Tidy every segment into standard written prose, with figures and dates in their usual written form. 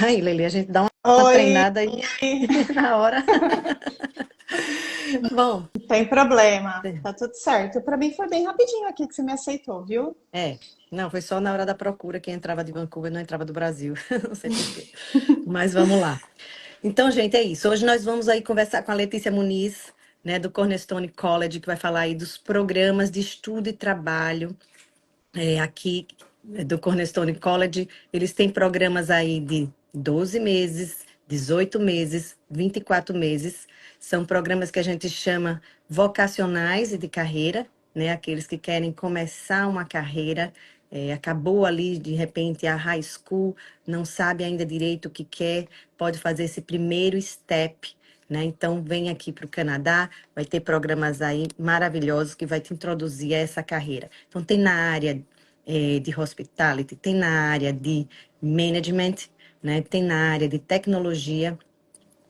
Aí, Lili, a gente dá uma Oi, treinada aí na hora. Bom, não tem problema, tá tudo certo. Para mim foi bem rapidinho aqui que você me aceitou, viu? é, não, foi só na hora da procura que entrava de Vancouver, não entrava do Brasil. Não sei por quê. Mas vamos lá. Então, gente, é isso. Hoje nós vamos aí conversar com a Letícia Muniz, né, do Cornerstone College, que vai falar aí dos programas de estudo e trabalho aqui do Cornerstone College. Eles têm programas aí de 12 meses, 18 meses, 24 meses. São programas que a gente chama vocacionais e de carreira, né? Aqueles que querem começar uma carreira, acabou ali de repente a high school, não sabe ainda direito o que quer, pode fazer esse primeiro step. Né? Então, vem aqui para o Canadá, vai ter programas aí maravilhosos que vai te introduzir a essa carreira. Então, tem na área de hospitality, tem na área de management, né? Tem na área de tecnologia.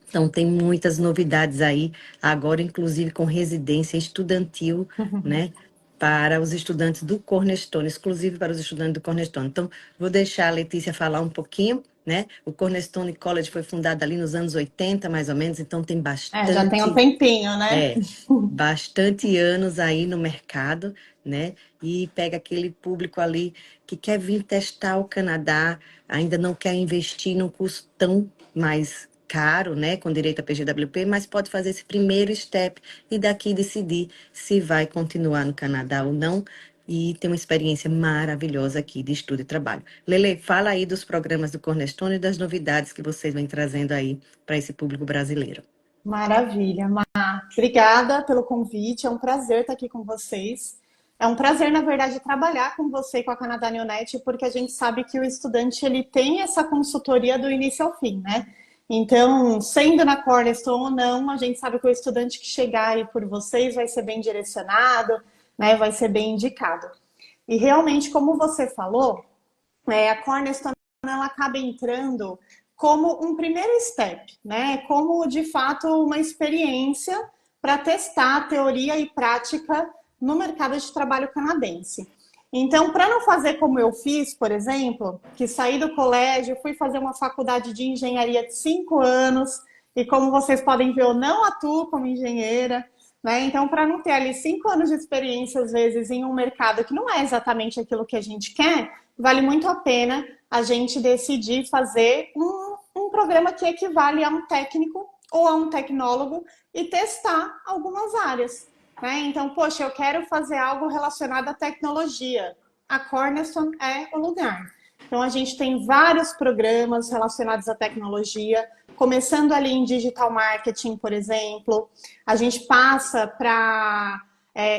Então, tem muitas novidades aí, agora, inclusive com residência estudantil, né? Para os estudantes do Cornerstone, exclusivo para os estudantes do Cornerstone. Então, vou deixar a Letícia falar um pouquinho, né? O Cornerstone College foi fundado ali nos anos 80, mais ou menos, então tem É, já tem um bastante tempinho, né? é, bastante anos aí no mercado, né? E pega aquele público ali que quer vir testar o Canadá, ainda não quer investir num curso tão mais caro, né? Com direito a PGWP, mas pode fazer esse primeiro step e daqui decidir se vai continuar no Canadá ou não. E tem uma experiência maravilhosa aqui de estudo e trabalho. Lele, fala aí dos programas do Cornerstone e das novidades que vocês vêm trazendo aí para esse público brasileiro. Maravilha, Má. Obrigada pelo convite. É um prazer estar aqui com vocês. É um prazer, na verdade, trabalhar com você e com a Canadá Newnet, porque a gente sabe que o estudante ele tem essa consultoria do início ao fim, né? Então, sendo na Cornerstone ou não, a gente sabe que o estudante que chegar aí por vocês vai ser bem direcionado, né? Vai ser bem indicado. E realmente, como você falou, a Cornerstone ela acaba entrando como um primeiro step, né? Como de fato uma experiência para testar teoria e prática no mercado de trabalho canadense. Então, para não fazer como eu fiz, por exemplo, que saí do colégio, fui fazer uma faculdade de engenharia de 5 anos, e como vocês podem ver, eu não atuo como engenheira, né? Então, para não ter ali 5 anos de experiência, às vezes, em um mercado que não é exatamente aquilo que a gente quer, vale muito a pena a gente decidir fazer um programa que equivale a um técnico ou a um tecnólogo e testar algumas áreas. Né? Então, poxa, eu quero fazer algo relacionado à tecnologia. A Cornerstone é o lugar. Então, a gente tem vários programas relacionados à tecnologia, começando ali em digital marketing, por exemplo. A gente passa para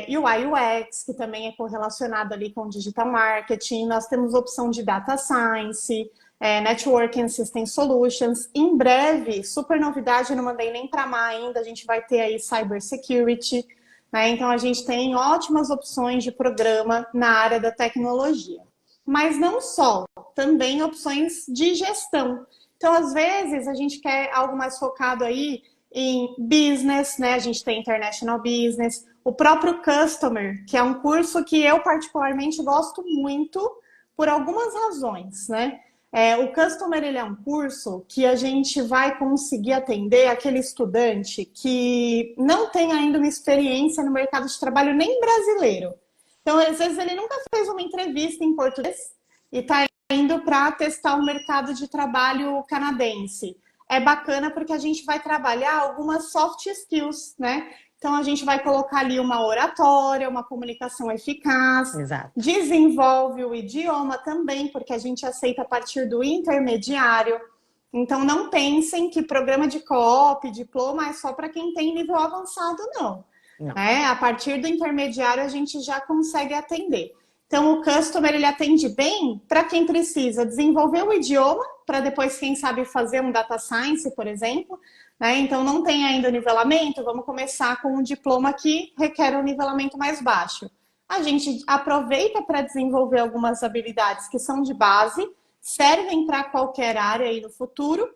UI UX, que também é correlacionado ali com digital marketing. Nós temos opção de data science, networking and system solutions. Em breve, super novidade, não mandei nem para má ainda, a gente vai ter aí cyber security. Né? Então, a gente tem ótimas opções de programa na área da tecnologia. Mas não só, também opções de gestão. Então, às vezes, a gente quer algo mais focado aí em business, né? A gente tem International Business, o próprio Customer, que é um curso que eu particularmente gosto muito por algumas razões, né? O Customer ele é um curso que a gente vai conseguir atender aquele estudante que não tem ainda uma experiência no mercado de trabalho nem brasileiro. Então, às vezes, ele nunca fez uma entrevista em português e está indo para testar o mercado de trabalho canadense. É bacana porque a gente vai trabalhar algumas soft skills, né? Então, a gente vai colocar ali uma oratória, uma comunicação eficaz, Exato. desenvolve o idioma também, porque a gente aceita a partir do intermediário. Então, não pensem que programa de co-op, diploma, é só para quem tem nível avançado, não. Não. A partir do intermediário, a gente já consegue atender. Então, o customer ele atende bem para quem precisa desenvolver o idioma, para depois, quem sabe, fazer um data science, por exemplo. Né? Então, não tem ainda o nivelamento, vamos começar com um diploma que requer um nivelamento mais baixo. A gente aproveita para desenvolver algumas habilidades que são de base, servem para qualquer área aí no futuro,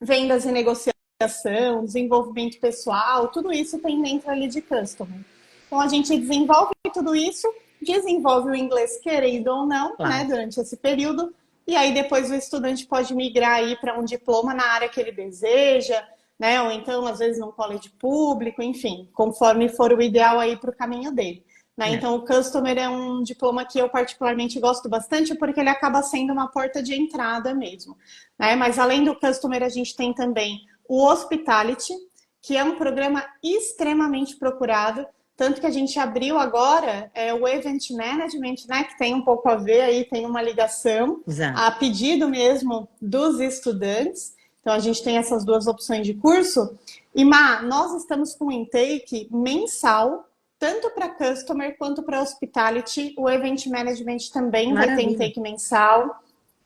vendas e negociação, desenvolvimento pessoal, tudo isso tem dentro ali de customer. Então, a gente desenvolve tudo isso, desenvolve o inglês querendo ou não, né, Claro. durante esse período, e aí depois o estudante pode migrar aí para um diploma na área que ele deseja, né? Ou então, às vezes, num college público, enfim, conforme for o ideal aí para o caminho dele. Né? É. Então, o Customer é um diploma que eu particularmente gosto bastante, porque ele acaba sendo uma porta de entrada mesmo. Né? Mas além do Customer, a gente tem também o Hospitality, que é um programa extremamente procurado, tanto que a gente abriu agora o Event Management, né, que tem um pouco a ver aí, tem uma ligação Exato. a pedido mesmo dos estudantes. Então, a gente tem essas duas opções de curso. E, Má, nós estamos com um intake mensal, tanto para Customer quanto para Hospitality. O Event Management também vai ter Maravilha. intake mensal.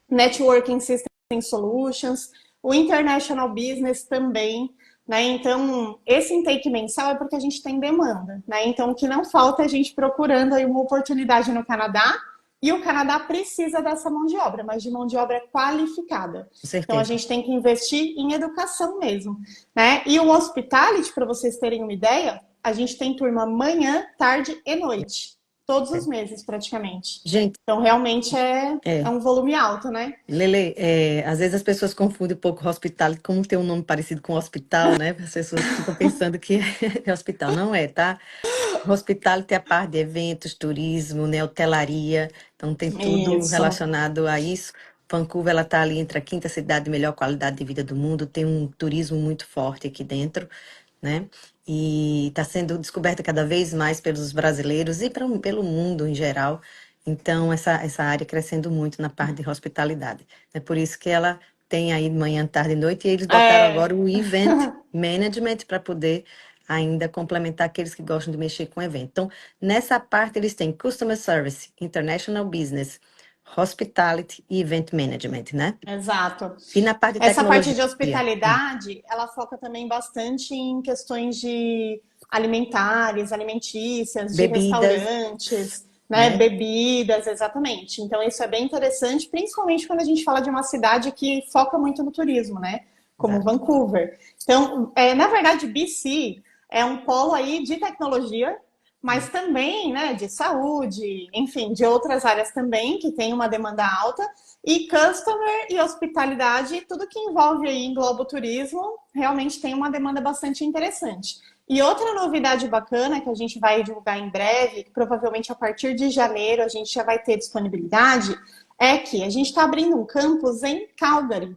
Networking System Solutions. O International Business também. Né? Então, esse intake mensal é porque a gente tem demanda. Né? Então, o que não falta é a gente procurando aí uma oportunidade no Canadá, e o Canadá precisa dessa mão de obra, mas de mão de obra qualificada. Com Então, a certeza. gente tem que investir em educação mesmo. Né? E o Hospitality, para vocês terem uma ideia, a gente tem turma manhã, tarde e noite. Todos os meses, praticamente. Gente, Então, realmente é é. um volume alto, né? Lele, às vezes as pessoas confundem um pouco hospital, como tem um nome parecido com hospital, né? As pessoas ficam pensando que é hospital. Não é, tá? Hospital tem a parte de eventos, turismo, né? Hotelaria, então tem tudo Isso. relacionado a isso. Vancouver, ela está ali entre a quinta cidade de melhor qualidade de vida do mundo, tem um turismo muito forte aqui dentro, né? E está sendo descoberta cada vez mais pelos brasileiros e pelo mundo em geral. Então, essa área crescendo muito na parte de hospitalidade. É por isso que ela tem aí manhã, tarde e noite, e eles botaram É. agora o Event Management para poder ainda complementar aqueles que gostam de mexer com evento. Então, nessa parte, eles têm Customer Service, International Business, Hospitality e Event Management, né? Exato. E na parte de Essa parte tecnologia? de hospitalidade, ela foca também bastante em questões de alimentares, alimentícias, de Bebidas, restaurantes, né, né? bebidas, exatamente. Então isso é bem interessante, principalmente quando a gente fala de uma cidade que foca muito no turismo, né, como Exato. Vancouver. Então, na verdade, BC é um polo aí de tecnologia, mas também, né, de saúde, enfim, de outras áreas também que tem uma demanda alta. E customer e hospitalidade, tudo que envolve aí em globoturismo, realmente tem uma demanda bastante interessante. E outra novidade bacana que a gente vai divulgar em breve, que provavelmente a partir de janeiro a gente já vai ter disponibilidade, é que a gente está abrindo um campus em Calgary.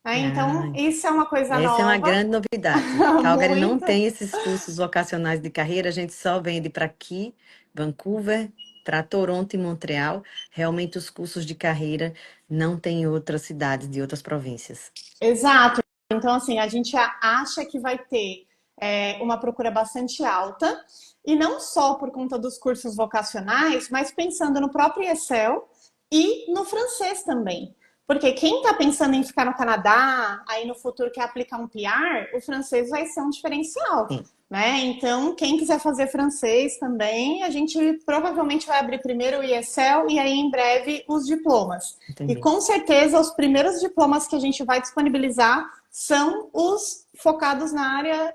Né? Então, Ah, isso é uma coisa essa é uma nova, grande novidade. Calgary não muito. tem esses cursos vocacionais de carreira, a gente só vende para aqui, Vancouver, para Toronto e Montreal. Realmente os cursos de carreira não tem em outras cidades de outras províncias. Exato. Então, assim, a gente acha que vai ter uma procura bastante alta, e não só por conta dos cursos vocacionais, mas pensando no próprio Excel e no francês também. Porque quem está pensando em ficar no Canadá, aí no futuro quer aplicar um PR, o francês vai ser um diferencial. Sim, Né? Então, quem quiser fazer francês também, a gente provavelmente vai abrir primeiro o ESL e aí em breve os diplomas. E entendi. com certeza os primeiros diplomas que a gente vai disponibilizar são os focados na área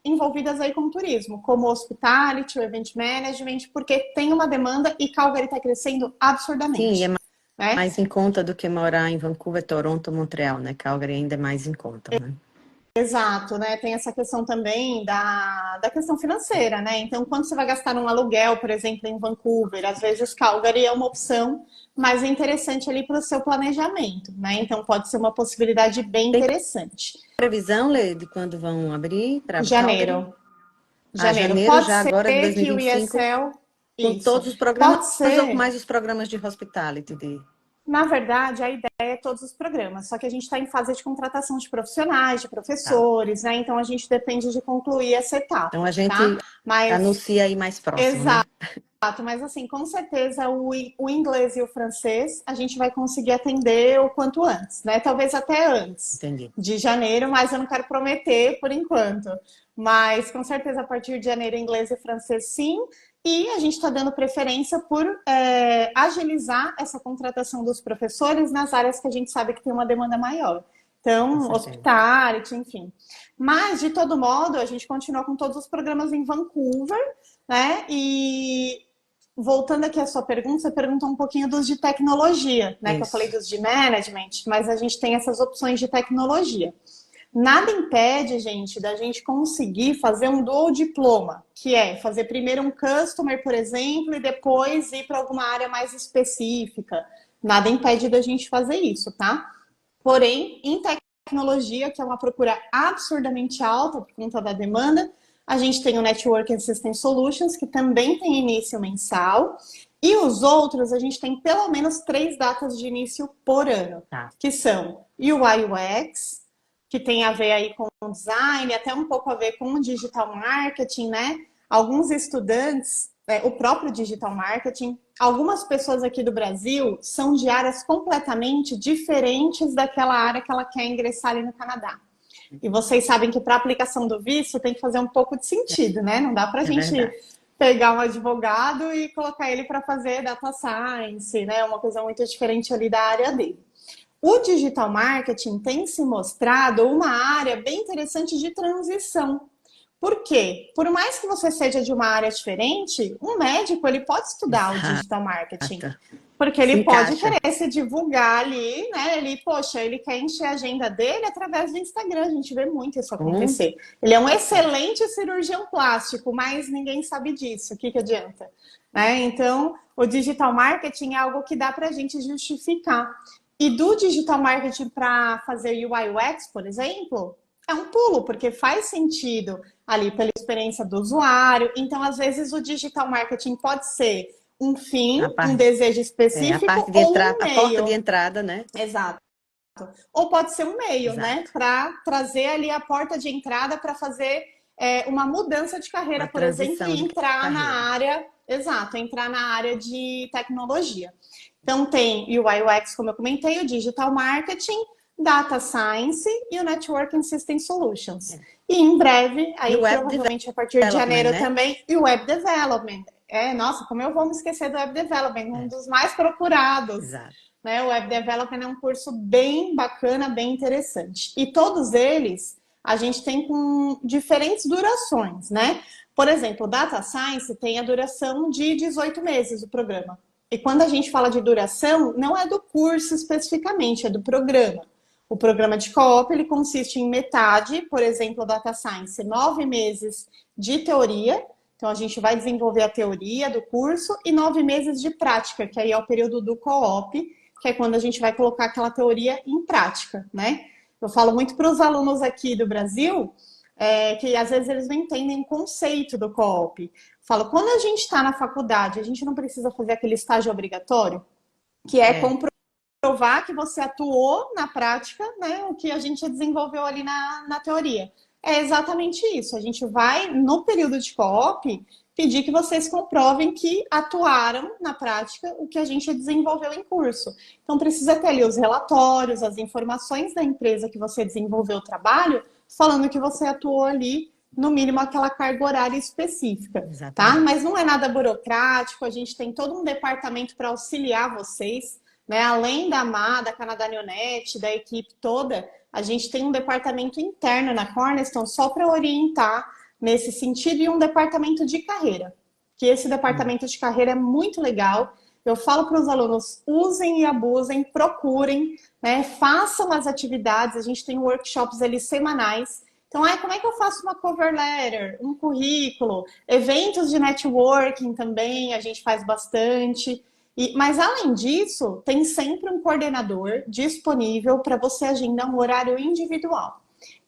envolvidas aí com turismo, como hospitality, event management, porque tem uma demanda e Calgary está crescendo Sim, e é absurdamente. Né? mais em conta do que morar em Vancouver, Toronto, Montreal, né? Calgary ainda é mais em conta, né? Exato, né? Tem essa questão também da questão financeira, né? Então, quando você vai gastar num aluguel, por exemplo, em Vancouver, às vezes Calgary é uma opção mais interessante ali para o seu planejamento, né? Então, pode ser uma possibilidade bem Tem interessante. previsão, Lê, de quando vão abrir para Calgary? Janeiro, A janeiro. janeiro Pode já agora de ser dois mil e que o vinte e cinco, ESL, com isso. todos os programas Pode ou com mais ser. os programas de hospitality? Na verdade, a ideia é todos os programas, só que a gente está em fase de contratação de profissionais, de Tá. professores, né? Então a gente depende de concluir essa Então etapa, a gente tá? Mas, anuncia aí mais próximo, né? exato, mas assim, com certeza o inglês e o francês a gente vai conseguir atender o quanto antes, né? Talvez até antes Entendi. de janeiro, mas eu não quero prometer por enquanto. Mas com certeza a partir de janeiro, inglês e francês sim. E a gente está dando preferência por agilizar essa contratação dos professores nas áreas que a gente sabe que tem uma demanda maior. Com Então, certeza. hospitality, enfim. Mas, de todo modo, a gente continua com todos os programas em Vancouver, né? E voltando aqui à sua pergunta, você perguntou um pouquinho dos de tecnologia, né? Que eu falei Isso. dos de management, mas a gente tem essas opções de tecnologia. Nada impede, gente, da gente conseguir fazer um dual diploma, que é fazer primeiro um customer, por exemplo, e depois ir para alguma área mais específica. Nada impede da gente fazer isso, tá? Porém, em tecnologia, que é uma procura absurdamente alta por conta da demanda, a gente tem o Network and System Solutions, que também tem início mensal, e os outros a gente tem pelo menos 3 datas de início por ano, Tá. que são UI UX, que tem a ver aí com o design, até um pouco a ver com o digital marketing, né? Alguns estudantes, o próprio digital marketing, algumas pessoas aqui do Brasil são de áreas completamente diferentes daquela área que ela quer ingressar ali no Canadá. E vocês sabem que para a aplicação do visto tem que fazer um pouco de sentido, né? Não dá para a É gente verdade. pegar um advogado e colocar ele para fazer data science, né? Uma coisa muito diferente ali da área dele. O digital marketing tem se mostrado uma área bem interessante de transição. Por quê? Por mais que você seja de uma área diferente, um médico ele pode estudar o digital marketing. Exato. Porque Se ele pode encaixa. querer se divulgar ali, né? Ele quer encher a agenda dele através do Instagram. A gente vê muito isso Com acontecer. Ele é um excelente cirurgião plástico, mas ninguém sabe disso. O que adianta? Né? Então, o digital marketing é algo que dá para a gente justificar. E do digital marketing para fazer UI UX, por exemplo, é um pulo, porque faz sentido ali pela experiência do usuário. Então, às vezes, o digital marketing pode ser um fim, a um parte, desejo a específico parte de ou entrada, um a porta de meio. entrada, né? Exato. Ou pode ser um meio, né? Exato. Para trazer ali a porta de entrada para fazer uma mudança de carreira, Uma por exemplo, transição e de entrar carreira. na área, exato, entrar na área de tecnologia. Então tem UI UX, como eu comentei, o Digital Marketing, Data Science e o Network and System Solutions. É. E em breve, E o aí web provavelmente a partir de development, janeiro né? também, e o Web Development. Nossa, como eu vou me esquecer do Web Development, um É, dos mais procurados. exato. Né? O Web Development é um curso bem bacana, bem interessante. E todos eles a gente tem com diferentes durações, né? Por exemplo, o Data Science tem a duração de 18 meses o programa. E quando a gente fala de duração, não é do curso especificamente, é do programa. O programa de co-op ele consiste em metade, por exemplo, Data Science, 9 meses de teoria. Então, a gente vai desenvolver a teoria do curso e 9 meses de prática, que aí é o período do co-op, que é quando a gente vai colocar aquela teoria em prática, né? Eu falo muito para os alunos aqui do Brasil que às vezes eles não entendem o conceito do co-op. Falo, quando a gente está na faculdade, a gente não precisa fazer aquele estágio obrigatório, que é É, comprovar que você atuou na prática, né? O que a gente desenvolveu ali na teoria. É exatamente isso. A gente vai, no período de co-op, pedir que vocês comprovem que atuaram na prática o que a gente desenvolveu em curso. Então, precisa ter ali os relatórios, as informações da empresa que você desenvolveu o trabalho, falando que você atuou ali, no mínimo, aquela carga horária específica, tá? exatamente. Mas não é nada burocrático, a gente tem todo um departamento para auxiliar vocês, né? Além da MA, da Canadá Neonet, da equipe toda, a gente tem um departamento interno na Cornerstone só para orientar nesse sentido e um departamento de carreira. Que esse departamento de carreira é muito legal. Eu falo para os alunos, usem e abusem, procurem, né? Façam as atividades. A gente tem workshops ali semanais. Então, como é que eu faço uma cover letter, um currículo, eventos de networking também, a gente faz bastante. Mas, além disso, tem sempre um coordenador disponível para você agendar um horário individual.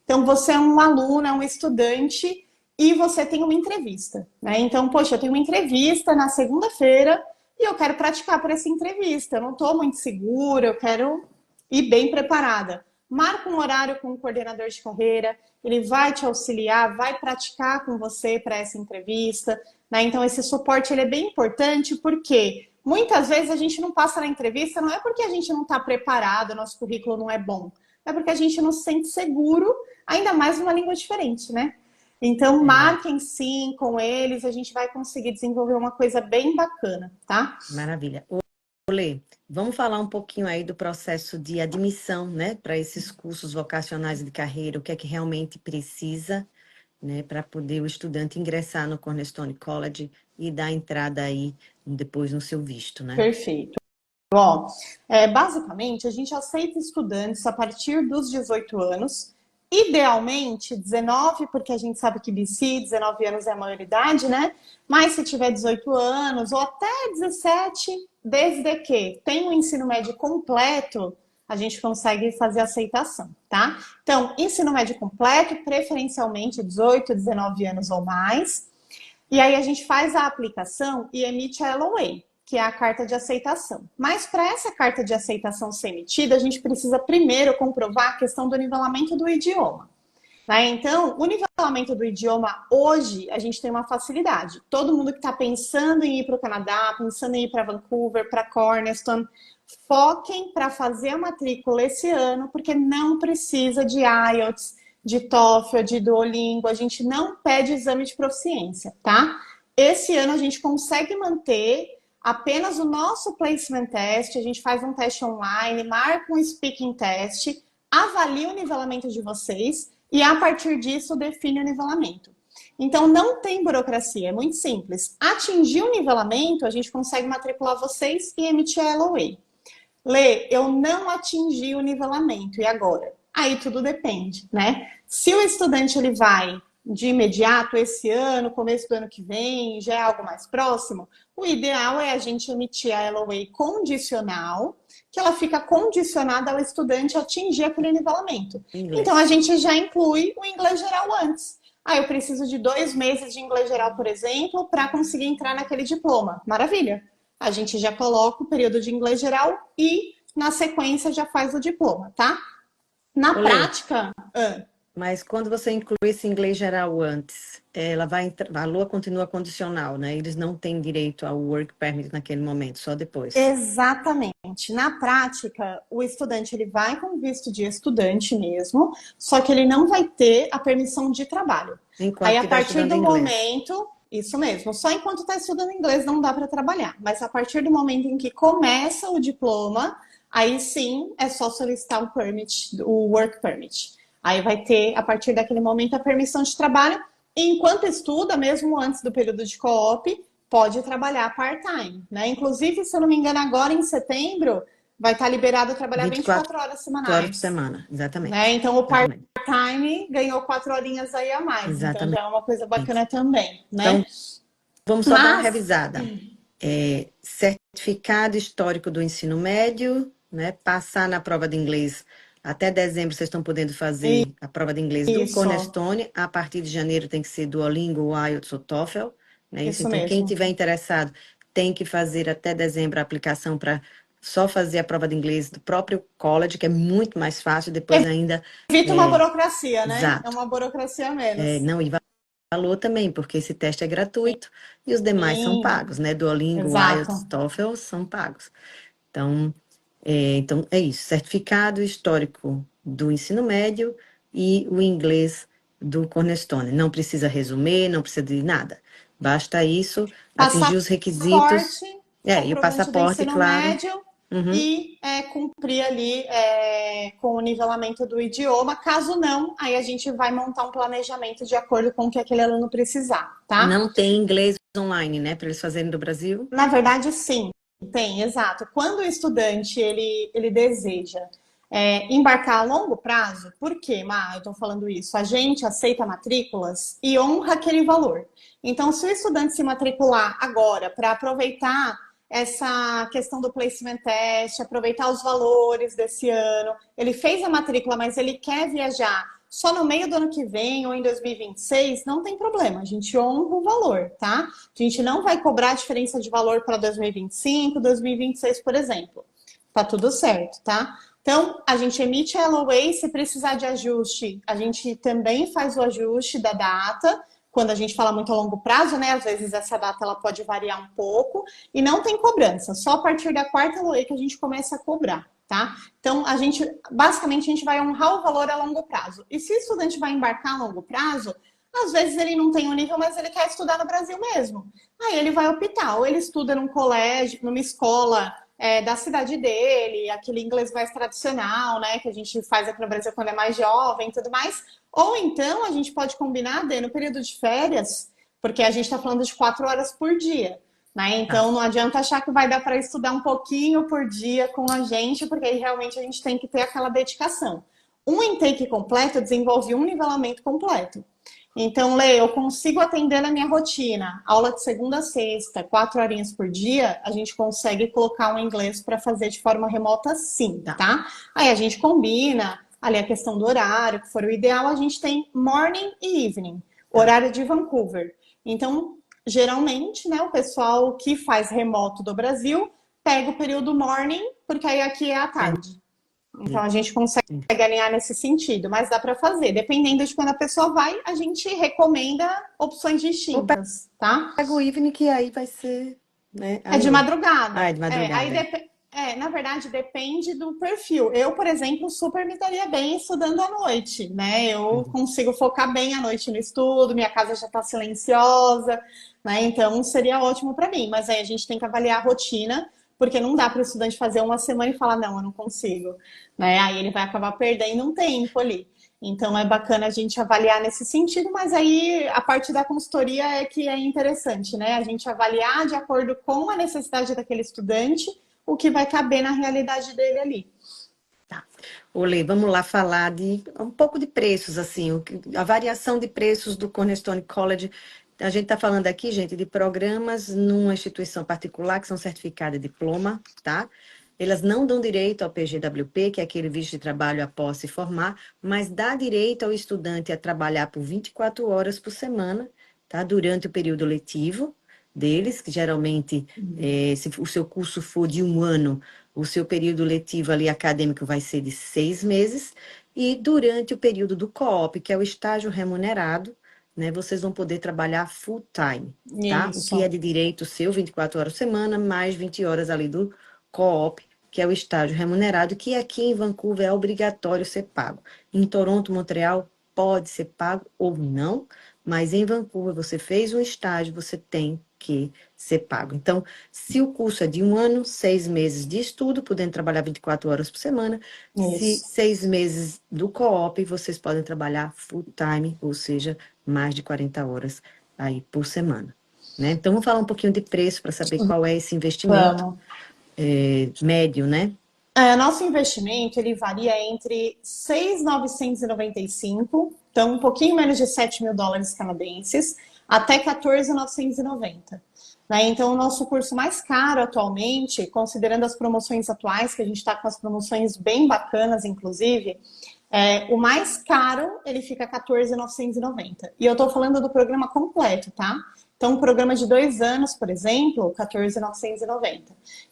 Então, você é um aluno, é um estudante e você tem uma entrevista, né? Então, poxa, eu tenho uma entrevista na segunda-feira e eu quero praticar para essa entrevista. Eu não estou muito segura, eu quero ir bem preparada. Marca um horário com o coordenador de carreira, ele vai te auxiliar, vai praticar com você para essa entrevista, né? Então, esse suporte ele é bem importante porque muitas vezes a gente não passa na entrevista, não é porque a gente não está preparado, nosso currículo não é bom, é porque a gente não se sente seguro, ainda mais numa língua diferente, né? Então, É, marquem sim com eles, a gente vai conseguir desenvolver uma coisa bem bacana, tá? maravilha. Lê, vamos falar um pouquinho aí do processo de admissão, né, para esses cursos vocacionais de carreira, o que é que realmente precisa, né, para poder o estudante ingressar no Cornerstone College e dar entrada aí depois no seu visto, né? Perfeito. Ó, basicamente, a gente aceita estudantes a partir dos 18 anos, idealmente 19, porque a gente sabe que BC, 19 anos é a maioridade, né? Mas se tiver 18 anos ou até 17, desde que tenha um ensino médio completo, a gente consegue fazer aceitação, tá? Então, ensino médio completo, preferencialmente 18, 19 anos ou mais. E aí a gente faz a aplicação e emite a LOA, que é a carta de aceitação. Mas para essa carta de aceitação ser emitida, a gente precisa primeiro comprovar a questão do nivelamento do idioma. Né? Então, o nivelamento do idioma, hoje, a gente tem uma facilidade. Todo mundo que está pensando em ir para o Canadá, pensando em ir para Vancouver, para Cornerstone, foquem para fazer a matrícula esse ano, porque não precisa de IELTS, de TOEFL, de Duolingo, a gente não pede exame de proficiência, tá? Esse ano a gente consegue manter apenas o nosso placement test, a gente faz um teste online, marca um speaking test, avalia o nivelamento de vocês e a partir disso define o nivelamento. Então não tem burocracia, é muito simples. Atingir o nivelamento, a gente consegue matricular vocês e emitir a LOA. Lê, eu não atingi o nivelamento, e agora? Aí tudo depende, né? Se o estudante ele vai de imediato esse ano, começo do ano que vem, já é algo mais próximo, o ideal é a gente emitir a LOA condicional, que ela fica condicionada ao estudante atingir aquele nivelamento. Inglês. Então a gente já inclui o inglês geral antes. Ah, eu preciso de 2 meses de inglês geral, por exemplo, para conseguir entrar naquele diploma. Maravilha! A gente já coloca o período de inglês geral e, na sequência, já faz o diploma, tá? Na prática... Mas quando você inclui esse inglês geral antes, ela vai a LOA continua condicional, né? Eles não têm direito ao work permit naquele momento, só depois. Exatamente. Na prática, o estudante ele vai com visto de estudante mesmo, só que ele não vai ter a permissão de trabalho. Enquanto Aí, a estiver partir estudando do inglês. momento... Isso mesmo, só enquanto está estudando inglês não dá para trabalhar. Mas a partir do momento em que começa o diploma, aí sim é só solicitar o permit, o work permit. Aí vai ter, a partir daquele momento, a permissão de trabalho. E enquanto estuda, mesmo antes do período de co-op, pode trabalhar part-time, né? Inclusive, se eu não me engano, agora em setembro, vai estar liberado a trabalhar 24 horas semanais. 4 horas por semana, exatamente. Né? Então, o part-time ganhou 4 horinhas aí a mais. Exatamente. Então, já é uma coisa bacana também, né? Então, vamos só dar uma revisada. Certificado histórico do ensino médio, né? Passar na prova de inglês. Até dezembro vocês estão podendo fazer a prova de inglês do Cornerstone. A partir de janeiro tem que ser Duolingo, IELTS ou TOEFL. Né? Isso então, mesmo. Quem tiver interessado tem que fazer até dezembro a aplicação para só fazer a prova de inglês do próprio college, que é muito mais fácil. Depois ainda... Evita uma burocracia, né? Exato. É uma burocracia a menos. Não, e valor também, porque esse teste é gratuito e os demais são pagos, né? Duolingo, IELTS, TOEFL são pagos. Então é isso. Certificado histórico do ensino médio e o inglês do Cornerstone. Não precisa resumir, não precisa de nada. Basta isso, atingir os requisitos. E o passaporte, claro. Médio, e cumprir ali com o nivelamento do idioma. Caso não, aí a gente vai montar um planejamento de acordo com o que aquele aluno precisar, tá? Não tem inglês online, né? Para eles fazerem do Brasil? Na verdade, sim. Tem, exato. Quando o estudante ele deseja embarcar a longo prazo, por quê, Má? Eu estou falando isso. A gente aceita matrículas e honra aquele valor. Então, se o estudante se matricular agora para aproveitar essa questão do placement test, aproveitar os valores desse ano, ele fez a matrícula, mas ele quer viajar só no meio do ano que vem ou em 2026, não tem problema, a gente honra o valor, tá? A gente não vai cobrar a diferença de valor para 2025, 2026, por exemplo. Tá tudo certo, tá? Então, a gente emite a LOA, se precisar de ajuste, a gente também faz o ajuste da data, quando a gente fala muito a longo prazo, né? Às vezes essa data ela pode variar um pouco, e não tem cobrança, só a partir da 4ª LOA que a gente começa a cobrar. Tá? Então, basicamente, a gente vai honrar o valor a longo prazo. E se o estudante vai embarcar a longo prazo, às vezes ele não tem um nível, mas ele quer estudar no Brasil mesmo. Aí ele vai optar, ou ele estuda num colégio, numa escola da cidade dele, aquele inglês mais tradicional, né? Que a gente faz aqui no Brasil quando é mais jovem e tudo mais. Ou então a gente pode combinar, Dê, no período de férias, porque a gente está falando de 4 horas por dia. Né? Tá. Então não adianta achar que vai dar para estudar um pouquinho por dia com a gente, porque aí realmente a gente tem que ter aquela dedicação. Um intake completo desenvolve um nivelamento completo. Então, Lê, eu consigo atender na minha rotina, aula de segunda a sexta, 4 horinhas por dia, a gente consegue colocar um inglês para fazer de forma remota, sim, Tá. tá? Aí a gente combina ali a questão do horário, que for o ideal, a gente tem morning e evening, Tá. horário de Vancouver. Então, geralmente, né, o pessoal que faz remoto do Brasil pega o período morning, porque aí aqui é à tarde. Então a gente consegue alinhar nesse sentido, mas dá para fazer. Dependendo de quando a pessoa vai, a gente recomenda opções Ou distintas, tá? pega o evening, que aí vai ser, né, à É de noite. Ah, é madrugada. de Aí madrugada, é. na verdade, depende do perfil. Eu, por exemplo, super me daria bem estudando à noite, né? Eu Uhum. consigo focar bem à noite no estudo, minha casa já está silenciosa, né? Então seria ótimo para mim. Mas aí a gente tem que avaliar a rotina, porque não dá para o estudante fazer uma semana e falar, não, eu não consigo, né? Aí ele vai acabar perdendo um tempo ali. Então é bacana a gente avaliar nesse sentido, mas aí a parte da consultoria é que é interessante, né? A gente avaliar de acordo com a necessidade daquele estudante o que vai caber na realidade dele ali. Tá. Olê, vamos lá falar de um pouco de preços, assim, a variação de preços do Cornerstone College. A gente está falando aqui, gente, de programas numa instituição particular que são certificadas de diploma, tá? Elas não dão direito ao PGWP, que é aquele visto de trabalho após se formar, mas dá direito ao estudante a trabalhar por 24 horas por semana, tá? Durante o período letivo deles, que geralmente, se o seu curso for de 1 ano, o seu período letivo ali acadêmico vai ser de 6 meses, e durante o período do co-op, que é o estágio remunerado, né, vocês vão poder trabalhar full time, tá? O que é Isso. de direito seu, 24 horas por semana, mais 20 horas ali do co-op, que é o estágio remunerado, que aqui em Vancouver é obrigatório ser pago. Em Toronto, Montreal, pode ser pago ou não, mas em Vancouver você fez um estágio, você tem que ser pago. Então, se o curso é de 1 ano, 6 meses de estudo, podendo trabalhar 24 horas por semana. Se Isso. 6 meses do co-op, vocês podem trabalhar full time, ou seja, mais de 40 horas aí por semana. Né? Então, vamos falar um pouquinho de preço para saber qual é esse investimento Vamos. médio, né? Nosso investimento ele varia entre 6.995, então um pouquinho menos de 7 mil dólares canadenses, até 14.990. Né? Então, o nosso curso mais caro atualmente, considerando as promoções atuais, que a gente está com as promoções bem bacanas, inclusive, o mais caro ele fica 14.990. E eu estou falando do programa completo, tá? Então, um programa de 2 anos, por exemplo, 14.990.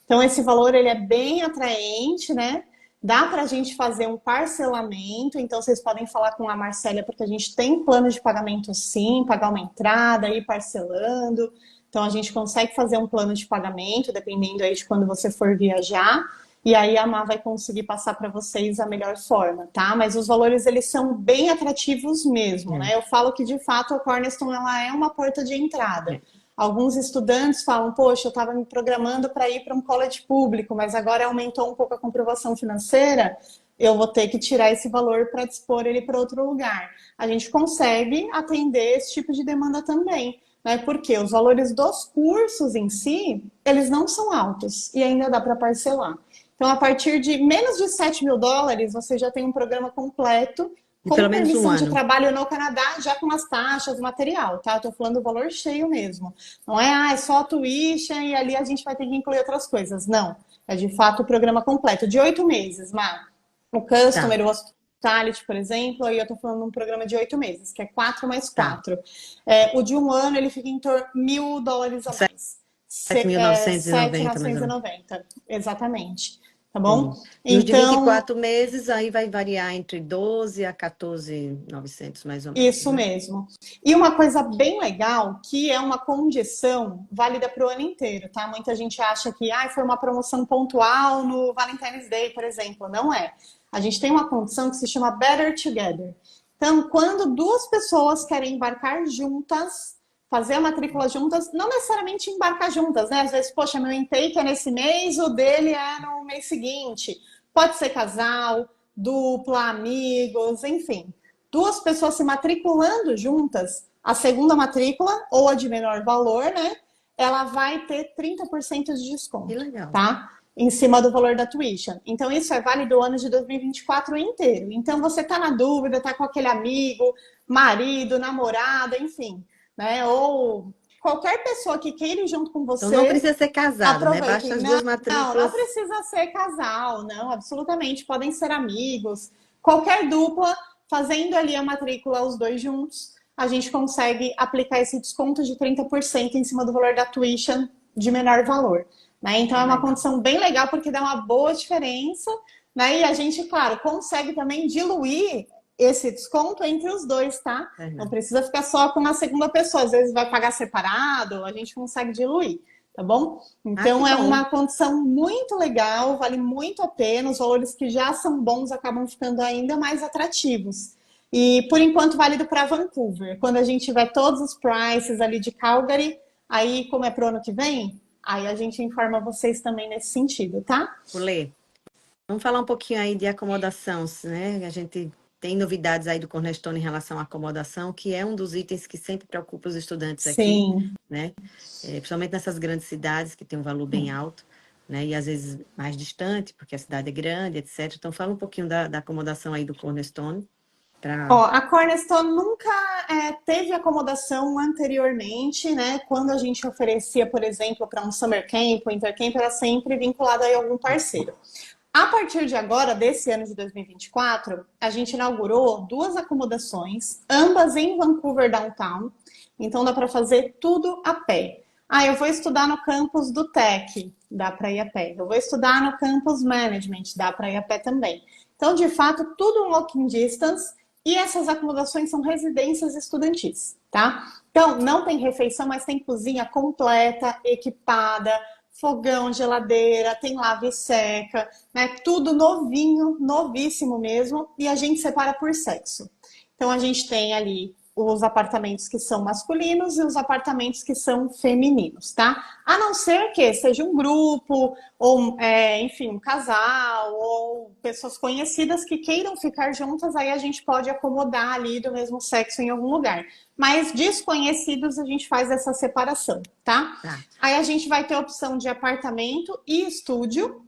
Então, esse valor ele é bem atraente, né? Dá para a gente fazer um parcelamento, então vocês podem falar com a Marcélia, porque a gente tem plano de pagamento sim, pagar uma entrada, ir parcelando. Então a gente consegue fazer um plano de pagamento, dependendo aí de quando você for viajar. E aí a Má vai conseguir passar para vocês a melhor forma, tá? Mas os valores, eles são bem atrativos mesmo, né? Eu falo que, de fato, a Cornerstone, ela é uma porta de entrada. Alguns estudantes falam, poxa, eu estava me programando para ir para um college público, mas agora aumentou um pouco a comprovação financeira, eu vou ter que tirar esse valor para dispor ele para outro lugar. A gente consegue atender esse tipo de demanda também, né? Porque os valores dos cursos em si, eles não são altos e ainda dá para parcelar. Então, a partir de menos de 7 mil dólares, você já tem um programa completo De pelo com menos um permissão de ano. trabalho no Canadá, já com as taxas, material, tá? Eu tô falando do valor cheio mesmo. Não é, é só a tuition e ali a gente vai ter que incluir outras coisas. Não. É de fato o programa completo, de 8 meses, Mar. O Tá, Customer, o Hospitality, por exemplo, aí eu tô falando de um programa de 8 meses, que é 4 mais tá. 4. O de 1 ano, ele fica em torno de $1.000 a mais. 7.990, mais ou menos. 7.990, exatamente. Tá bom? Entendi. E os de vinte e Então, quatro meses, aí vai variar entre 12 a 14.900, mais ou menos, isso né? mesmo. E uma coisa bem legal, que é uma condição válida para o ano inteiro, tá? Muita gente acha que foi uma promoção pontual no Valentine's Day, por exemplo. Não é. A gente tem uma condição que se chama Better Together. Então, quando duas pessoas querem embarcar juntas fazer a matrícula juntas, não necessariamente embarcar juntas, né? Às vezes, poxa, meu intake é nesse mês, o dele é no mês seguinte. Pode ser casal, dupla, amigos, enfim. Duas pessoas se matriculando juntas, a segunda matrícula, ou a de menor valor, né? Ela vai ter 30% de Que desconto, legal. tá? Em cima do valor da tuition. Então, isso é válido o ano de 2024 inteiro. Então, você tá na dúvida, tá com aquele amigo, marido, namorada, enfim, né? Ou qualquer pessoa que queira ir junto com Então não você, precisa ser casado, né? Basta aproveitem. as duas Não matrículas. precisa ser casal, não, absolutamente. Podem ser amigos. Qualquer dupla, fazendo ali a matrícula os dois juntos, a gente consegue aplicar esse desconto de 30% em cima do valor da tuition de menor valor. Né? Então é uma Legal. condição bem legal, porque dá uma boa diferença, né? E a gente, claro, consegue também diluir esse desconto entre os dois, tá? Não Fernanda. precisa ficar só com uma segunda pessoa. Às vezes vai pagar separado, a gente consegue diluir, tá bom? Ah, que Então é bom. uma condição muito legal, vale muito a pena. Os valores que já são bons acabam ficando ainda mais atrativos. E por enquanto válido para Vancouver. Quando a gente tiver todos os prices ali de Calgary, aí como é pro ano que vem, aí a gente informa vocês também nesse sentido, tá? Lê. Vamos falar um pouquinho aí de acomodação, né? A gente tem novidades aí do Cornerstone em relação à acomodação, que é um dos itens que sempre preocupa os estudantes aqui, Sim. né? Principalmente nessas grandes cidades que tem um valor bem alto, né? E às vezes mais distante, porque a cidade é grande, etc. Então fala um pouquinho da acomodação aí do Cornerstone. Ó, Pra... a Cornerstone nunca teve acomodação anteriormente, né? Quando a gente oferecia, por exemplo, para um summer camp, um intercamp, era sempre vinculado a algum parceiro. A partir de agora, desse ano de 2024, a gente inaugurou duas acomodações, ambas em Vancouver Downtown. Então dá para fazer tudo a pé. Ah, eu vou estudar no campus do Tech, dá para ir a pé. Eu vou estudar no campus Management, dá para ir a pé também. Então, de fato, tudo um walking distance e essas acomodações são residências estudantis, tá? Então, não tem refeição, mas tem cozinha completa, equipada, fogão, geladeira, tem lava e seca, né? Tudo novinho, novíssimo mesmo, e a gente separa por sexo. Então a gente tem ali os apartamentos que são masculinos e os apartamentos que são femininos, tá? A não ser que seja um grupo, ou enfim, um casal, ou pessoas conhecidas que queiram ficar juntas, aí a gente pode acomodar ali do mesmo sexo em algum lugar. Mas desconhecidos a gente faz essa separação, tá? Tá. Aí a gente vai ter a opção de apartamento e estúdio.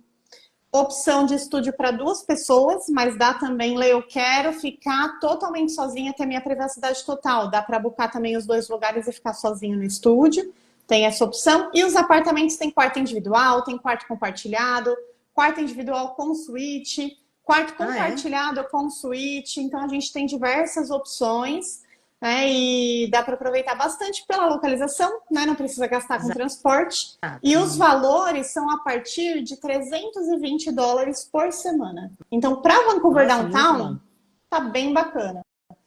Opção de estúdio para duas pessoas, mas dá também, Lê, eu quero ficar totalmente sozinha, ter minha privacidade total. Dá para buscar também os dois lugares e ficar sozinho no estúdio. Tem essa opção. E os apartamentos têm quarto individual, tem quarto compartilhado, quarto individual com suíte, quarto Ah, é? compartilhado com suíte. Então a gente tem diversas opções, né? E dá para aproveitar bastante pela localização, né? Não precisa gastar com transporte. E os Exato. valores são a partir de $320 por semana. Então, para Vancouver Nossa, muito bom. Downtown, tá bem bacana,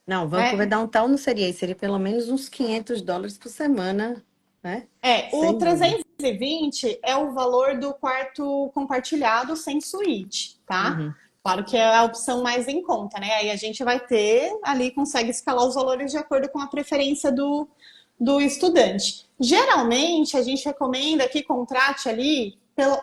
Não, Vancouver né? Downtown não seria isso, seria pelo menos uns US$ 500 por semana, né? O Sem dúvida. 320 é o valor do quarto compartilhado sem suíte, tá? Uhum. Claro que é a opção mais em conta, né? Aí a gente vai ter, ali consegue escalar os valores de acordo com a preferência do estudante. Geralmente, a gente recomenda que contrate ali,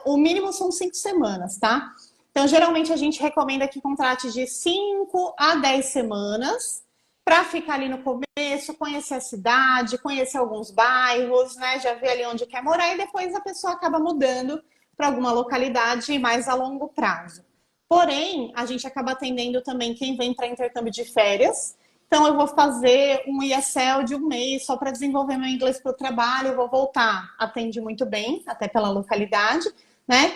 o mínimo são 5 semanas, tá? Então, geralmente, a gente recomenda que contrate de 5 a 10 semanas para ficar ali no começo, conhecer a cidade, conhecer alguns bairros, né? Já ver ali onde quer morar e depois a pessoa acaba mudando para alguma localidade mais a longo prazo. Porém, a gente acaba atendendo também quem vem para intercâmbio de férias. Então, eu vou fazer um ESL de um mês só para desenvolver meu inglês para o trabalho, eu vou voltar. Atende muito bem, até pela localidade, né?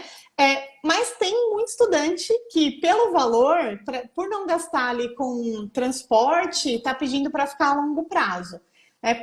Mas tem muito estudante que, pelo valor, por não gastar ali com transporte, está pedindo para ficar a longo prazo.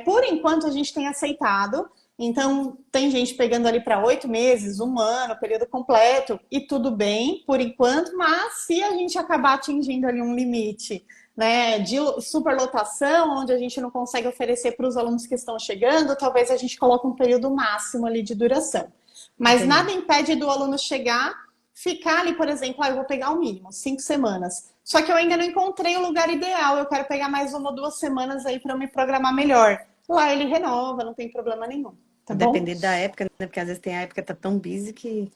Por enquanto, a gente tem aceitado. Então, tem gente pegando ali para 8 meses, um ano, período completo, e tudo bem, por enquanto, mas se a gente acabar atingindo ali um limite, né, de superlotação, onde a gente não consegue oferecer para os alunos que estão chegando, talvez a gente coloque um período máximo ali de duração. Mas Entendi. nada impede do aluno chegar, ficar ali, por exemplo, eu vou pegar o mínimo, 5 semanas. Só que eu ainda não encontrei o lugar ideal, eu quero pegar mais 1 ou 2 semanas aí para eu me programar melhor. lá ele renova, não tem problema nenhum, tá bom? Depender da época, né? Porque às vezes tem a época que tá tão busy que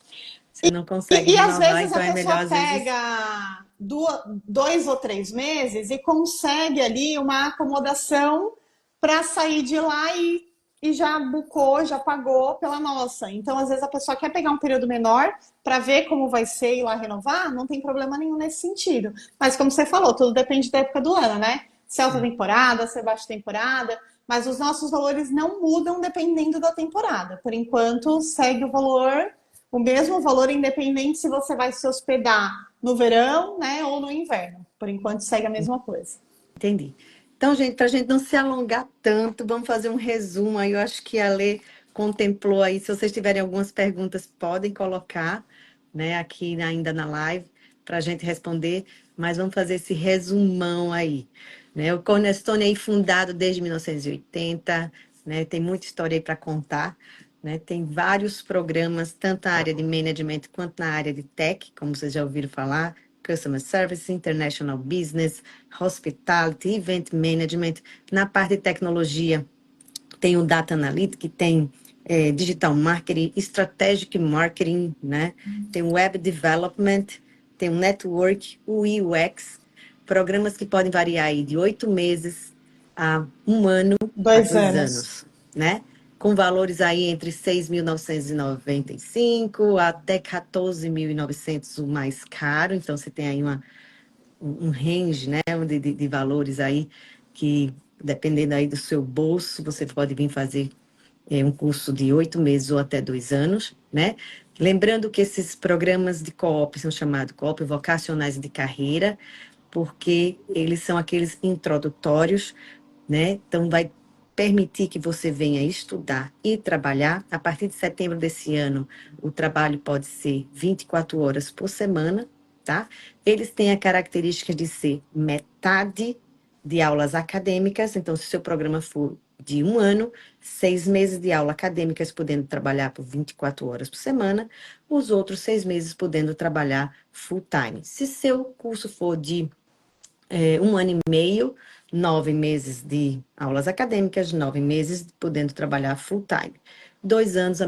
você não consegue E às renovar, vezes a então é melhor pessoa às vezes. pega 2 ou 3 meses e consegue ali uma acomodação para sair de lá e já bucou, já pagou pela nossa. Então, às vezes a pessoa quer pegar um período menor para ver como vai ser e lá renovar, não tem problema nenhum nesse sentido. Mas como você falou, tudo depende da época do ano, né? Se é alta É, temporada, se é baixa temporada, mas os nossos valores não mudam dependendo da temporada. Por enquanto, segue o mesmo valor, independente se você vai se hospedar no verão, né, ou no inverno. Por enquanto, segue a mesma coisa. entendi. Então, gente, para a gente não se alongar tanto, vamos fazer um resumo aí. Eu acho que a Lê contemplou aí. Se vocês tiverem algumas perguntas, podem colocar, né, aqui ainda na live para a gente responder. Mas vamos fazer esse resumão aí, né? O Cornerstone aí fundado desde 1980, né? Tem muita história aí para contar, né? Tem vários programas, tanto na área de management quanto na área de tech, como vocês já ouviram falar, Customer Service, International Business, Hospitality, Event Management. Na parte de tecnologia, tem o Data Analytics, tem Digital Marketing, Strategic Marketing, né? Tem o Web Development, tem o Network, o UX, programas que podem variar aí de 8 meses a 1 ano a 2 anos. 2 anos, né? Com valores aí entre 6.995 até 14.900 o mais caro. Então, você tem aí um range, né, de valores aí que, dependendo aí do seu bolso, você pode vir fazer um curso de 8 meses ou até 2 anos, né? Lembrando que esses programas de co-op são chamados co-op vocacionais de carreira, porque eles são aqueles introdutórios, né? Então, vai permitir que você venha estudar e trabalhar. A partir de setembro desse ano, o trabalho pode ser 24 horas por semana, tá? Eles têm a característica de ser metade de aulas acadêmicas, então, se o seu programa for de 1 ano, 6 meses de aula acadêmicas, podendo trabalhar por 24 horas por semana, os outros 6 meses podendo trabalhar full time. Se seu curso for de 1 ano e meio, 9 meses de aulas acadêmicas, 9 meses podendo trabalhar full time. 2 anos, o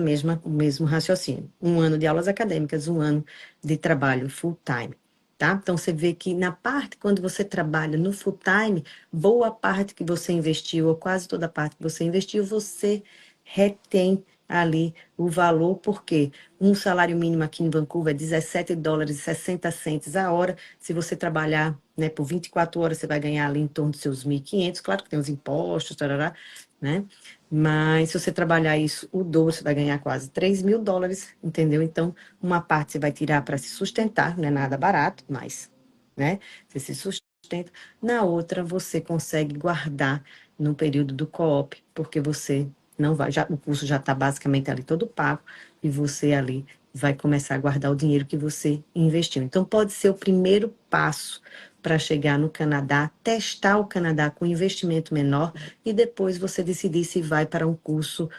mesmo raciocínio. 1 ano de aulas acadêmicas, 1 ano de trabalho full time. Tá? Então, você vê que na parte, quando você trabalha no full time, boa parte que você investiu, ou quase toda a parte que você investiu, você retém ali o valor, porque um salário mínimo aqui em Vancouver é 17 dólares e 60 centes a hora. Se você trabalhar, né, por 24 horas, você vai ganhar ali em torno dos seus 1.500. Claro que tem os impostos, tarará, né? Mas se você trabalhar isso, o dobro, você vai ganhar quase 3.000 dólares, entendeu? Então, uma parte você vai tirar para se sustentar, não é nada barato, mas, né? Você se sustenta. Na outra, você consegue guardar no período do co-op, porque você não vai, já, o curso já está basicamente ali todo pago, e você ali vai começar a guardar o dinheiro que você investiu. Então, pode ser o primeiro passo para chegar no Canadá, testar o Canadá com investimento menor e depois você decidir se vai para um curso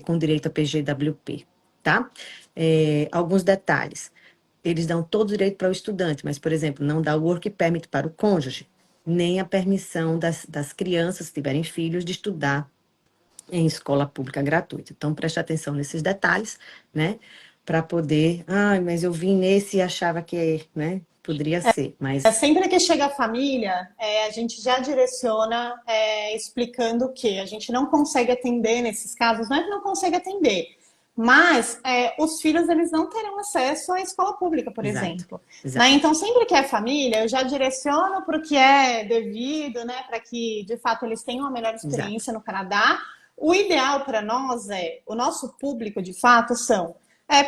com direito a PGWP, tá? Alguns detalhes. Eles dão todo o direito para o estudante, mas, por exemplo, não dá o work permit para o cônjuge, nem a permissão das crianças, se tiverem filhos, de estudar em escola pública gratuita. Então, preste atenção nesses detalhes, né? Para poder. Ah, mas eu vim nesse e achava que, né? Poderia ser, mas. Sempre que chega a família, a gente já direciona explicando que a gente não consegue atender nesses casos, não é que não consegue atender, mas os filhos eles não terão acesso à escola pública, por Exato, exemplo. Né? exato, Então, sempre que é família, eu já direciono para o que é devido, né? Para que, de fato, eles tenham a melhor exato. experiência no Canadá. O ideal para nós o nosso público, de fato, são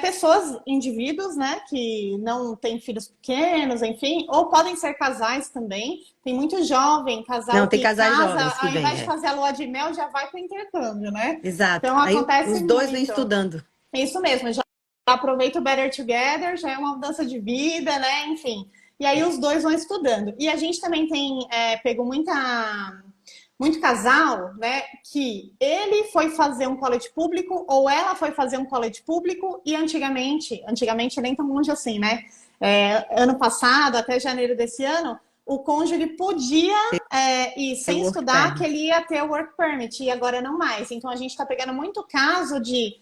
pessoas, indivíduos, né, que não têm filhos pequenos, enfim, ou podem ser casais também. Tem muito jovem, casal Não, tem que casais casa, jovens que ao invés vêm, de fazer a lua de mel, já vai para o intercâmbio, né? exato. Então Aí acontece os dois vêm muito. estudando. É isso mesmo, já aproveita o Better Together, já é uma mudança de vida, né? Enfim. E aí os dois vão estudando. E a gente também tem pego muito casal, né, que ele foi fazer um college público ou ela foi fazer um college público e antigamente nem tão longe assim, né? Ano passado, até janeiro desse ano, o cônjuge podia ir É sem work estudar, que permit. ele ia ter o work permit, e agora não mais. Então a gente está pegando muito caso de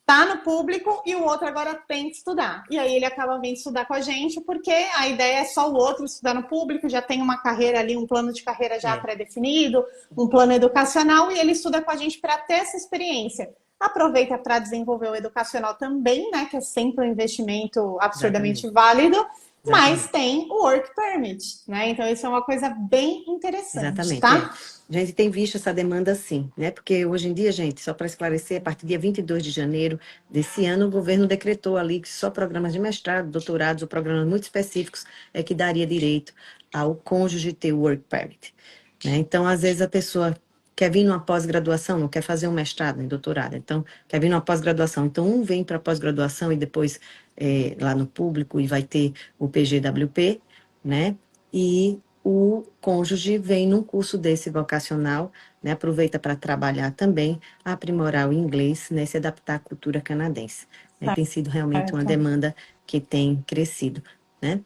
tá no público e o outro agora tem que estudar. E aí ele acaba vindo estudar com a gente, porque a ideia é só o outro estudar no público, já tem uma carreira ali, um plano de carreira já pré-definido, um plano educacional, e ele estuda com a gente para ter essa experiência. Aproveita para desenvolver o educacional também, né? Que é sempre um investimento absurdamente Exatamente. válido, mas Exatamente. tem o work permit, né? Então isso é uma coisa bem interessante, Exatamente, tá? A gente tem visto essa demanda sim, né? Porque hoje em dia, gente, só para esclarecer, a partir do dia 22 de janeiro desse ano, o governo decretou ali que só programas de mestrado, doutorados ou programas muito específicos é que daria direito ao cônjuge ter o work permit, né? Então, às vezes a pessoa quer vir numa pós-graduação, não quer fazer um mestrado, nem doutorado, então quer vir numa pós-graduação. Então, um vem para a pós-graduação e depois lá no público e vai ter o PGWP, né? E o cônjuge vem num curso desse vocacional, né, aproveita para trabalhar também, aprimorar o inglês, né, se adaptar à cultura canadense. Né, tem sido realmente uma Certo. demanda que tem crescido, né?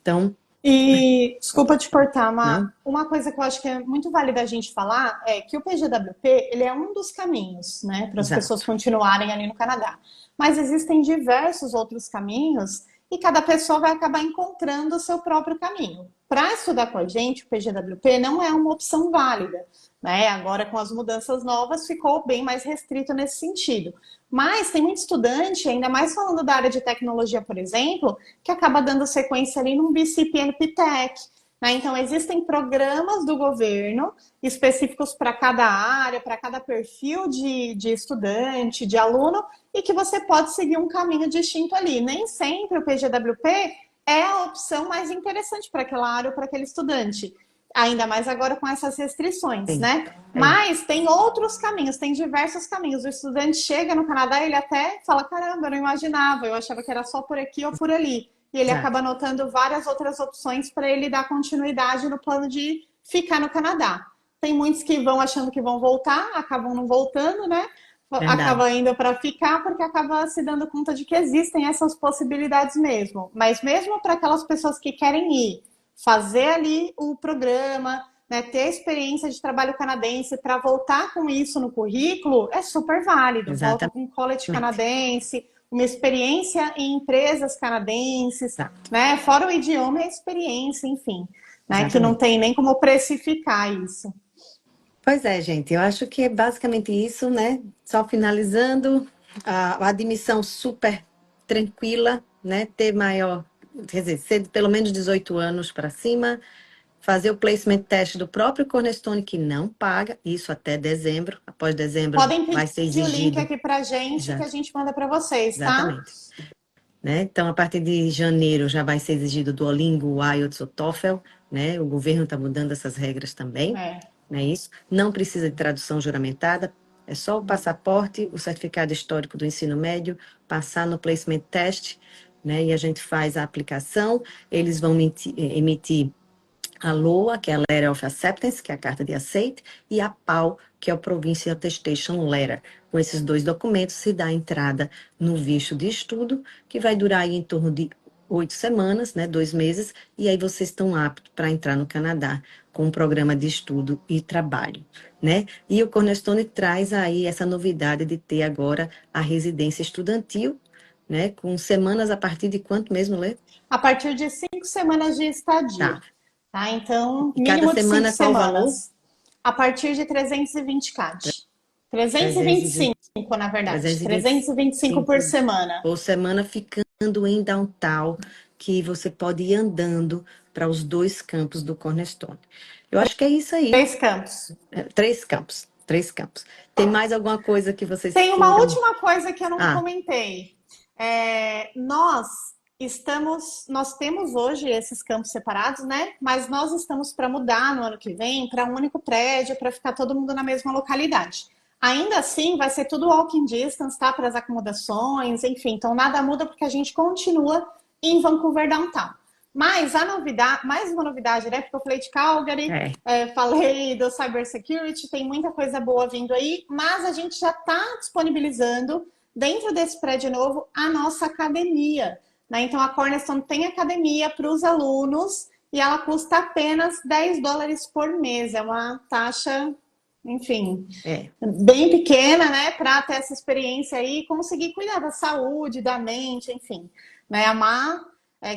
Então, E desculpa te cortar, não? uma coisa que eu acho que é muito válida a gente falar é que o PGWP ele é um dos caminhos, né, para as pessoas Exato. continuarem ali no Canadá. Mas existem diversos outros caminhos e cada pessoa vai acabar encontrando o seu próprio caminho. Para estudar com a gente, o PGWP não é uma opção válida, né? Agora com as mudanças novas ficou bem mais restrito nesse sentido. Mas tem muito estudante, ainda mais falando da área de tecnologia, por exemplo, que acaba dando sequência ali num BCP-NPTEC. Né? Então, existem programas do governo específicos para cada área, para cada perfil de estudante, de aluno, e que você pode seguir um caminho distinto ali. Nem sempre o PGWP é a opção mais interessante para aquela área ou para aquele estudante. Ainda mais agora com essas restrições, Tem. né? Mas tem outros caminhos, tem diversos caminhos. O estudante chega no Canadá e ele até fala: caramba, eu não imaginava, eu achava que era só por aqui ou por ali. E ele Exato. acaba anotando várias outras opções para ele dar continuidade no plano de ficar no Canadá. Tem muitos que vão achando que vão voltar, acabam não voltando, né? Verdade. Acaba indo para ficar porque acaba se dando conta de que existem essas possibilidades mesmo. Mas mesmo para aquelas pessoas que querem ir, fazer ali o programa, né, ter a experiência de trabalho canadense para voltar com isso no currículo, é super válido. Volta Exatamente. com um college canadense, uma experiência em empresas canadenses, Exato. né? Fora o idioma e a experiência, enfim, né? Que não Exatamente. tem nem como precificar isso. Pois é, gente, eu acho que é basicamente isso, né? Só finalizando, a admissão super tranquila, né? Ter maior, quer dizer, ser de pelo menos 18 anos para cima, fazer o placement test do próprio Cornerstone, que não paga, isso até dezembro. Após dezembro Podem vai ser pedir o link exigido. aqui para gente que a gente manda para vocês, tá? Exatamente. Né? Então, a partir de janeiro já vai ser exigido o Duolingo, o IELTS, o TOEFL, né? O governo está mudando essas regras também, não é isso? Não precisa de tradução juramentada, é só o passaporte, o certificado histórico do ensino médio, passar no placement test, né? E a gente faz a aplicação, eles vão emitir a LOA, que é a Letter of Acceptance, que é a carta de aceite, e a PAL, que é o Provincial Attestation Letter. Com esses dois documentos se dá entrada no visto de estudo, que vai durar aí em torno de 8 semanas, né, 2 meses, e aí vocês estão aptos para entrar no Canadá com um programa de estudo e trabalho, né? E o Cornerstone traz aí essa novidade de ter agora a residência estudantil, né, com semanas a partir de quanto mesmo, Lê? A partir de 5 semanas de Tá. estadia. Tá? Então, E cada mínimo de cinco semana qual o valor? semanas. A partir de 320 CAD. 325, 320, na verdade. 325 por 325 semana. por semana ficando em downtown, que você pode ir andando para os dois campos do Cornerstone. Eu acho que é isso aí. 3 campos. 3 campos, 3 campos. Tem mais alguma coisa que vocês Tem uma queiram? última coisa que eu não Ah, comentei. Nós temos hoje esses campos separados, né? Mas nós estamos para mudar no ano que vem para um único prédio, para ficar todo mundo na mesma localidade. Ainda assim, vai ser tudo walking distance, tá? Para as acomodações, enfim. Então, nada muda porque a gente continua em Vancouver Downtown. Mas a novidade, mais uma novidade, né? Porque eu falei de Calgary, é. falei do cybersecurity, tem muita coisa boa vindo aí, mas a gente já está disponibilizando dentro desse prédio novo a nossa academia. Né? Então a Cornerstone tem academia para os alunos e ela custa apenas US$ 10 por mês. É uma taxa, enfim, É, bem pequena, né, para ter essa experiência aí e conseguir cuidar da saúde, da mente, enfim. Né, a Má,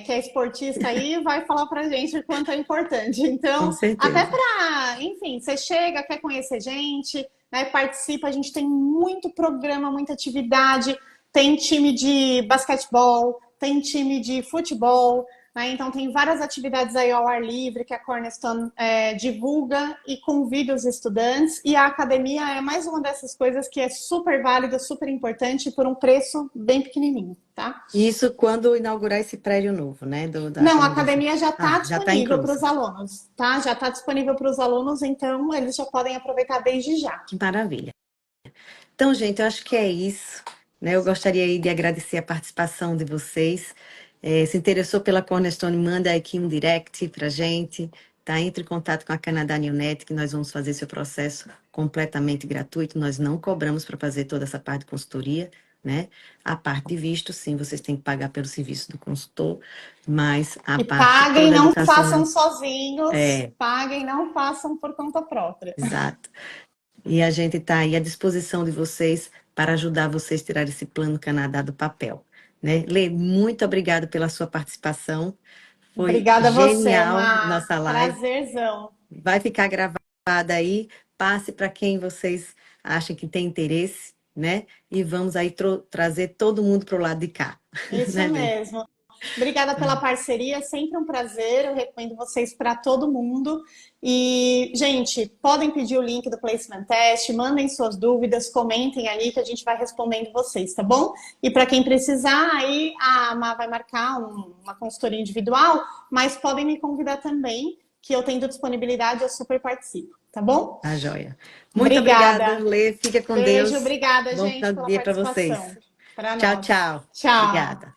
que é esportista aí, vai falar pra gente o quanto é importante. com Então, até certeza. para, enfim, você chega, quer conhecer gente, né, participa, a gente tem muito programa, muita atividade, tem time de basquetebol, tem time de futebol, né? Então, tem várias atividades aí ao ar livre que a Cornerstone divulga e convida os estudantes. E a academia é mais uma dessas coisas que é super válida, super importante, por um preço bem pequenininho, tá? Isso quando inaugurar esse prédio novo, né? Da Não, a academia. academia já está Ah, já está disponível para incluso. os alunos, tá? Já está disponível para os alunos, então eles já podem aproveitar desde já. Que maravilha. Então, gente, eu acho que é isso, né? Eu gostaria aí de agradecer a participação de vocês. Se interessou pela Cornerstone, manda aqui um direct pra gente, tá? Entre em contato com a Canadá Newnet, que nós vamos fazer seu processo completamente gratuito. Nós não cobramos para fazer toda essa parte de consultoria, né? A parte de visto, sim, vocês têm que pagar pelo serviço do consultor, mas a E parte paguem, toda não façam educacional, sozinhos, é, paguem, não façam por conta própria. exato. E a gente está aí à disposição de vocês para ajudar vocês a tirar esse plano Canadá do papel. Né? Lê, muito obrigada pela sua participação. Foi Obrigada a você, genial Má. nossa live. Prazerzão. Vai ficar gravada aí. Passe para quem vocês acham que tem interesse, né? E vamos aí trazer todo mundo para o lado de cá. Isso Né, Lê? mesmo. Obrigada pela parceria, sempre um prazer. Eu recomendo vocês para todo mundo. E, gente, podem pedir o link do Placement Test, mandem suas dúvidas, comentem ali que a gente vai respondendo vocês, tá bom? E para quem precisar, aí a Má vai marcar uma consultoria individual, mas podem me convidar também, que eu tendo disponibilidade, eu super participo, tá bom? Tá, joia. Muito obrigada, Obrigada. Lê. Fica com Beijo, Deus. obrigada, Bom gente, pela dia para vocês. participação. Para Tchau, nós. tchau. Tchau. Obrigada.